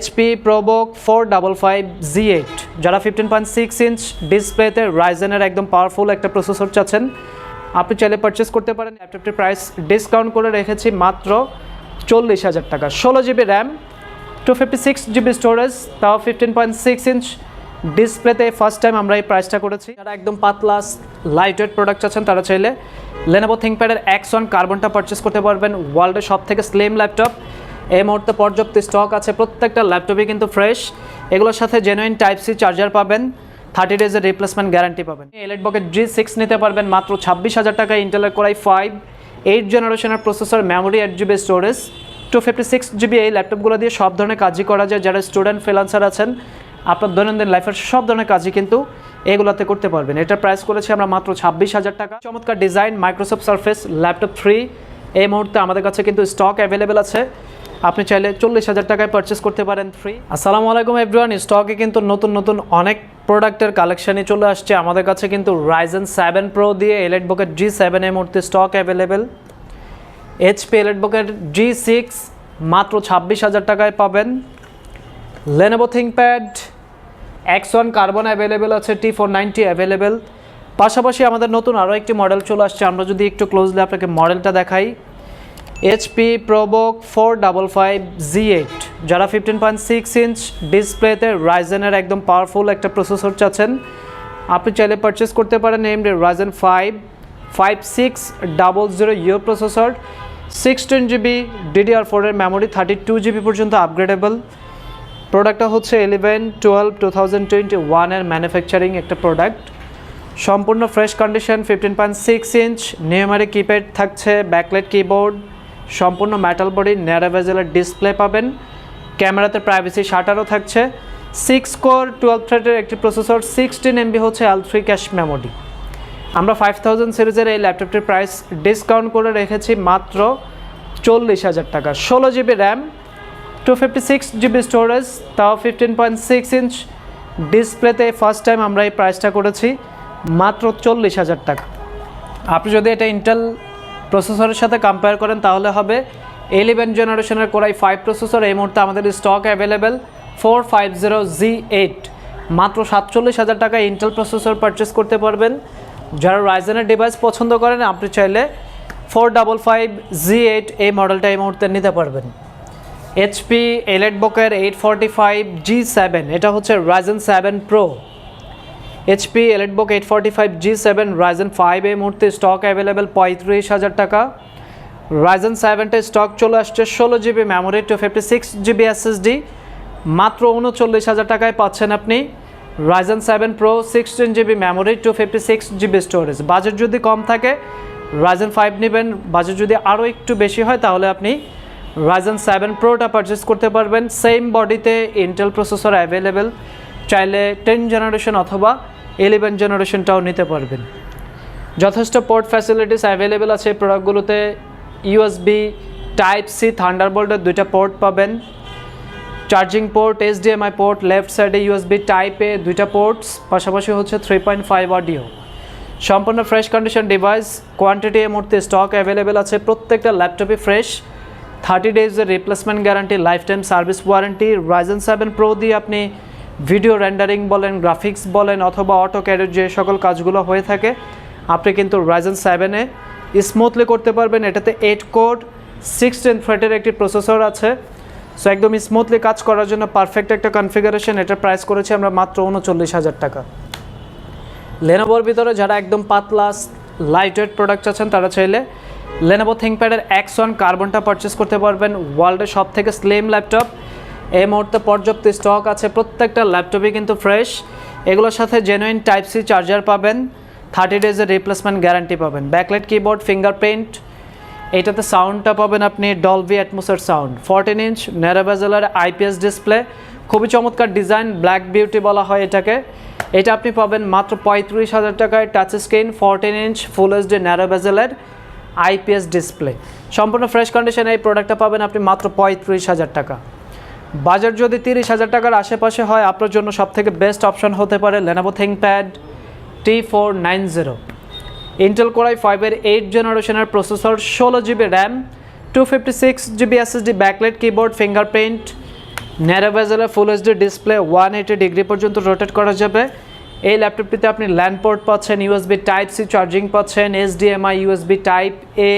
HP ProBook 455Z8 যারা 15.6 inch ডিসপ্লেতে রাইজেনের একদম পাওয়ারফুল একটা প্রসেসর চাচ্ছেন আপনি চাইলে পারচেস করতে পারেন। ল্যাপটপটির প্রাইস ডিসকাউন্ট করে রেখেছি মাত্র 40,000 টাকা। 16GB র্যাম, 256GB স্টোরেজ, তাও 15.6 ইঞ্চ ডিসপ্লেতে ফার্স্ট টাইম আমরা এই প্রাইসটা করেছি। যারা একদম পাতলা লাইট ওয়েট প্রোডাক্ট চাচ্ছেন তারা চাইলে Lenovo ThinkPad-এর X1 কার্বনটা পারচেস করতে পারবেন। ওয়ার্ল্ডের সব থেকে স্লিম ল্যাপটপ, এই মুহূর্তে পর্যাপ্ত স্টক আছে, প্রত্যেকটা ল্যাপটপই কিন্তু ফ্রেশ। এগুলোর সাথে জেনুইন টাইপ-সি চার্জার পাবেন, 30 ডেজের রিপ্লেসমেন্ট গ্যারান্টি পাবেন। এলিটবুকের G6 নিতে পারবেন মাত্র 26,000 টাকায়। ইন্টেলের Core i5 8 জেনারেশনের processor, memory 8GB storage, 256GB। এই ল্যাপটপগুলো দিয়ে সব ধরনের কাজই করা যায়। যারা স্টুডেন্ট ফ্রিল্যান্সার আছেন আপনার দৈনন্দিন লাইফের সব ধরনের কাজই কিন্তু এগুলোতে করতে পারবেন। এটার প্রাইস করেছি আমরা মাত্র 26,000 টাকা। চমৎকার ডিজাইন মাইক্রোসফট সারফেস ল্যাপটপ 3 এই মুহূর্তে আমাদের কাছে কিন্তু স্টক অ্যাভেলেবেল আছে। আপনি চাইলে 40,000 টাকায় পারচেস করতে পারেন ফ্রি। আসসালামু আলাইকুম এভরিওয়ান, স্টকে কিন্তু নতুন অনেক প্রোডাক্টের কালেকশনই চলে আসছে আমাদের কাছে। কিন্তু Ryzen 7 Pro দিয়ে এলিটবুকের G7 এই মুহূর্তে স্টক অ্যাভেলেবেল। HP এলিটবুকের G6 মাত্র 26,000 টাকায় পাবেন। Lenovo ThinkPad X1 carbon available আছে, T490 অ্যাভেলেবেল। পাশাপাশি আমাদের নতুন আরও একটি মডেল চলে আসছে, আমরা যদি একটু ক্লোজলি আপনাকে মডেলটা দেখাই। HP ProBook 455Z8 যারা 15.6 ইঞ্চ ডিসপ্লেতে রাইজেনের একদম পাওয়ারফুল একটা প্রসেসর চাচ্ছেন আপনি চাইলে পারচেস করতে পারেন। AMD Ryzen 5 5600U processor, 16GB DDR4 এর মেমোরি, 32GB পর্যন্ত আপগ্রেডেবল। প্রোডাক্টটা হচ্ছে 11/12/2021 এর ম্যানুফ্যাকচারিং একটা প্রোডাক্ট, সম্পূর্ণ fresh condition. 15.6 inch numeric keypad থাকছে, ব্যাকলাইট কিবোর্ড, সম্পূর্ণ মেটাল বডি, ন্যারো বেজেলের ডিসপ্লে পাবেন। ক্যামেরাতে প্রাইভেসি শাটারও থাকছে। 6 কোর 12 থ্রেডের একটি প্রসেসর, 16MB হচ্ছে L3 ক্যাশ মেমোরি। আমরা 5000 সিরিজের এই ল্যাপটপটির প্রাইস ডিসকাউন্ট করে রেখেছি মাত্র 40,000 টাকা। 16GB র্যাম, 256GB স্টোরেজ, তাও 15.6 ইঞ্চ ডিসপ্লেতে ফার্স্ট টাইম আমরা এই প্রাইসটা করেছি মাত্র 40,000 টাকা। আপনি যদি এটা ইন্টেল প্রসেসরের সাথে কম্পেয়ার করেন তাহলে হবে 11 জেনারেশনের Core i5 প্রসেসর। এই মুহূর্তে আমাদের স্টক অ্যাভেলেবেল 450Z8 মাত্র 47,000 টাকায় ইন্টেল প্রসেসর পারচেস করতে পারবেন। যারা রাইজেনের ডিভাইস পছন্দ করেন আপনি চাইলে 455Z8 এই মডেলটা এই মুহূর্তে নিতে পারবেন। HP এলিটবুকের 845G7 এটা হচ্ছে Ryzen 7 Pro। HP EliteBook 845G7 Ryzen 5 এই মুহূর্তে স্টক অ্যাভেলেবেল 35,000 টাকা। Ryzen 7 স্টক চলে আসছে, 16GB মেমোরি, 256GB SSD, মাত্র 39,000 টাকায় পাচ্ছেন আপনি Ryzen 7 Pro, 16GB memory, 256GB storage. Budget যদি কম থাকে Ryzen 5 নেবেন, বাজেট যদি আরও একটু বেশি হয় তাহলে আপনি Ryzen 7 Proটা পারচেস করতে পারবেন। সেম বডিতে ইন্টেল প্রসেসর অ্যাভেলেবেল, চাইলে 10 জেনারেশন অথবা 11 জেনারেশনটাও নিতে পারবেন। যথেষ্ট পোর্ট ফ্যাসিলিটিস অ্যাভেলেবেল আছে এই প্রোডাক্টগুলোতে। USB Type-C থান্ডারবোল্টের 2টা পোর্ট পাবেন, charging port, HDMI port, left সাইডে USB Type-A 2টা পোর্টস, পাশাপাশি হচ্ছে 3.5 অডিও। সম্পূর্ণ ফ্রেশ কন্ডিশন ডিভাইস, কোয়ান্টিটি এই মুহূর্তে স্টক অ্যাভেলেবেল আছে। প্রত্যেকটা ল্যাপটপই ফ্রেশ, 30 ডেজের replacement guarantee, lifetime service warranty. Ryzen 7 Pro দিয়ে আপনি ভিডিও রেন্ডারিং বলেন, গ্রাফিক্স বলেন অথবা অটোক্যাডের যে সকল কাজগুলো হয়ে থাকে আপনি কিন্তু Ryzen 7-এ স্মুথলি করতে পারবেন। এটাতে 8 কোর 16 থ্রেডের একটি প্রসেসর আছে, সো একদম স্মুথলি কাজ করার জন্য পারফেক্ট একটা কনফিগারেশন। এটার প্রাইস করেছি আমরা মাত্র 39,000 টাকা। Lenovoর ভিতরে যারা একদম পাতলা লাইট ওয়েট প্রোডাক্ট আছেন তারা চাইলে Lenovo ThinkPad-এর X1 কার্বনটা পারচেস করতে পারবেন। ওয়ার্ল্ডের সব থেকে স্লিম ল্যাপটপ, এই মুহূর্তে পর্যাপ্ত স্টক আছে, প্রত্যেকটা ল্যাপটপই কিন্তু ফ্রেশ। এগুলোর সাথে জেনুইন Type-C চার্জার পাবেন, 30 ডেজের রিপ্লেসমেন্ট গ্যারান্টি পাবেন। ব্যাকলাইট কিবোর্ড, ফিঙ্গারপ্রিন্ট, এইটাতে সাউন্ডটা পাবেন আপনি Dolby Atmos-এর সাউন্ড। 14 ইঞ্চ ন্যারো বেজেলের IPS ডিসপ্লে, খুবই চমৎকার ডিজাইন, ব্ল্যাক বিউটি বলা হয় এটাকে। এটা আপনি পাবেন মাত্র 35,000 টাকায়। Touch screen, 14 inch full HD narrow বেজেলের IPS ডিসপ্লে, সম্পূর্ণ ফ্রেশ কন্ডিশনে এই প্রোডাক্টটা পাবেন আপনি মাত্র 35,000 টাকা। বাজার যদি 30,000 টাকার আশেপাশে হয় আপনার জন্য সবথেকে বেস্ট অপশন হতে পারে Lenovo ThinkPad T490। Intel Core i5-এর 8 জেনারেশনের processor, 16GB RAM, 256GB SSD, backlight keyboard, fingerprint, narrow বেজেলের ফুল এইচডি ডিসপ্লে 180 ডিগ্রি পর্যন্ত রোটেট করা যাবে। এই ল্যাপটপটিতে আপনি ল্যান্ড পোর্ট পাচ্ছেন, ইউএসবি টাইপ সি চার্জিং পাচ্ছেন, এইচডিএমআই, ইউএসবি টাইপ এ,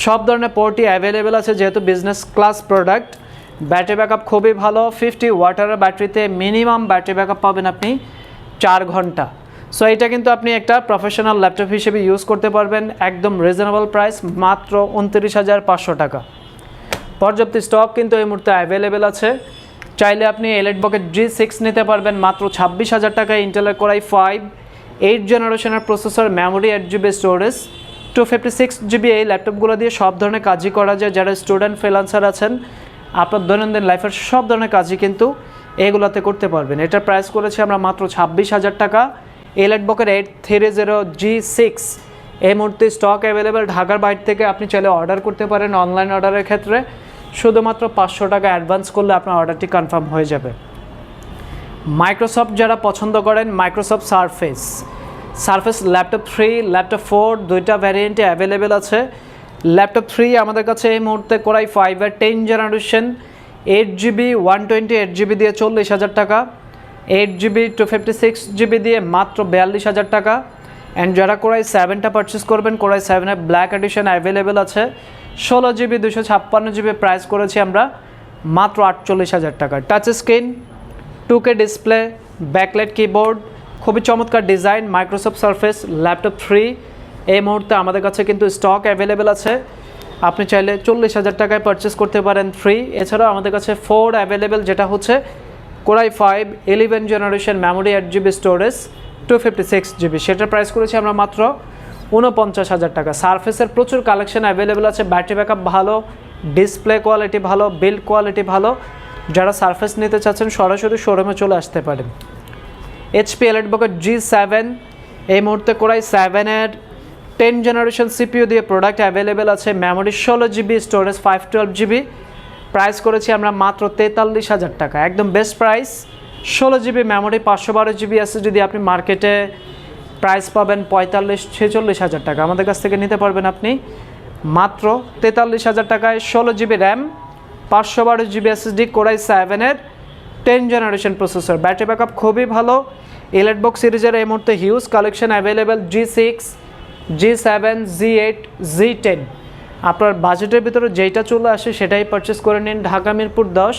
সব ধরনের পোর্টই অ্যাভেলেবেল আছে যেহেতু business class product. Battery backup খুবই ভালো, 50 ওয়াটের ব্যাটারিতে মিনিমাম ব্যাটারি ব্যাকআপ পাবেন আপনি 4 ঘন্টা। সো এটা কিন্তু আপনি একটা প্রফেশনাল ল্যাপটপ হিসেবে ইউজ করতে পারবেন, একদম রিজনেবল প্রাইস, মাত্র 29,500 টাকা। পর্যাপ্ত স্টক কিন্তু এই মুহূর্তে অ্যাভেলেবেল আছে। চাইলে আপনি এলিটবুকের G6 নিতে পারবেন মাত্র 26,000 টাকায়। ইন্টেলের কোর i5 8 জেনারেশনের processor, memory 8GB storage, 256GB। এই ল্যাপটপগুলো দিয়ে সব ধরনের কাজই করা যায়। যারা স্টুডেন্ট ফ্রিল্যান্সার আছেন, আপনার দৈনন্দিন লাইফের সব ধরনের কাজই কিন্তু এগুলোতে করতে পারবেন। এটার প্রাইস করেছি আমরা মাত্র 26,000 টাকা। এলিটবুকের 830G6 এই মুহূর্তে স্টক অ্যাভেলেবেল। ঢাকার বাইরে থেকে আপনি চাইলে অর্ডার করতে পারেন। অনলাইন অর্ডারের ক্ষেত্রে শুধুমাত্র 500 টাকা অ্যাডভান্স করলে আপনার অর্ডারটি কনফার্ম হয়ে যাবে। মাইক্রোসফট যারা পছন্দ করেন, মাইক্রোসফট সারফেস ল্যাপটপ 3, ল্যাপটপ 4 দুইটা ভ্যারিয়েন্টে অ্যাভেলেবেল আছে। ল্যাপটপ 3 আমাদের কাছে এই মুহূর্তে কোর i5 এর 10 জেনারেশন, 8GB 128GB দিয়ে 40,000 টাকা, 8GB 256GB দিয়ে মাত্র 42,000 টাকা। অ্যান্ড যারা কোর i7টা পারচেস করবেন, কোর i7 এর ব্ল্যাক এডিশন অ্যাভেলেবেল আছে, 16GB 256GB প্রাইস করেছি আমরা মাত্র 48,000 টাকা। Touch screen, 2K display, backlight keyboard, খুবই চমৎকার ডিজাইন। মাইক্রোসফট সারফেস ল্যাপটপ 3 এই মুহূর্তে আমাদের কাছে কিন্তু স্টক অ্যাভেলেবেল আছে। আপনি চাইলে 40,000 টাকায় পারচেস করতে পারেন ফ্রি। এছাড়াও আমাদের কাছে 4 অ্যাভেলেবেল, যেটা হচ্ছে core i5 11 generation, memory 8GB storage, 256GB। সেটার প্রাইস করেছি আমরা মাত্র 49,000 টাকা। সারফেসের প্রচুর কালেকশন অ্যাভেলেবেল আছে। ব্যাটারি ব্যাকআপ ভালো, ডিসপ্লে কোয়ালিটি ভালো, বিল্ড কোয়ালিটি ভালো। যারা সারফেস নিতে চাচ্ছেন সরাসরি শোরুমে চলে আসতে পারেন। এইচপি এলিটবুকের G7 এই মুহূর্তে কোর i7 এর 10 জেনারেশন সিপিইউ দিয়ে প্রোডাক্ট অ্যাভেলেবেল আছে। Memory 16GB, storage 512GB। Price করেছি আমরা মাত্র 43,000 টাকা, একদম best price. 16GB memory, 512GB SSD দিয়ে আপনি মার্কেটে প্রাইস পাবেন 45-46,000 টাকা। আমাদের কাছ থেকে নিতে পারবেন আপনি মাত্র 43,000 টাকায়। 16GB RAM, 512GB SSD, core i7 এর 10 জেনারেশন প্রসেসর। ব্যাটারি ব্যাকআপ খুবই ভালো। এলিটবুক সিরিজের এই মুহূর্তে huge collection available, G6, G7, G8, G10। আপনার বাজেটের ভিতরে যেইটা চলে আসে সেটাই পারচেস করে নিন। Dhaka Mirpur 10,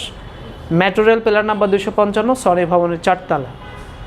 metro rail pillar number 255, Sony ভবনের 4 তলা।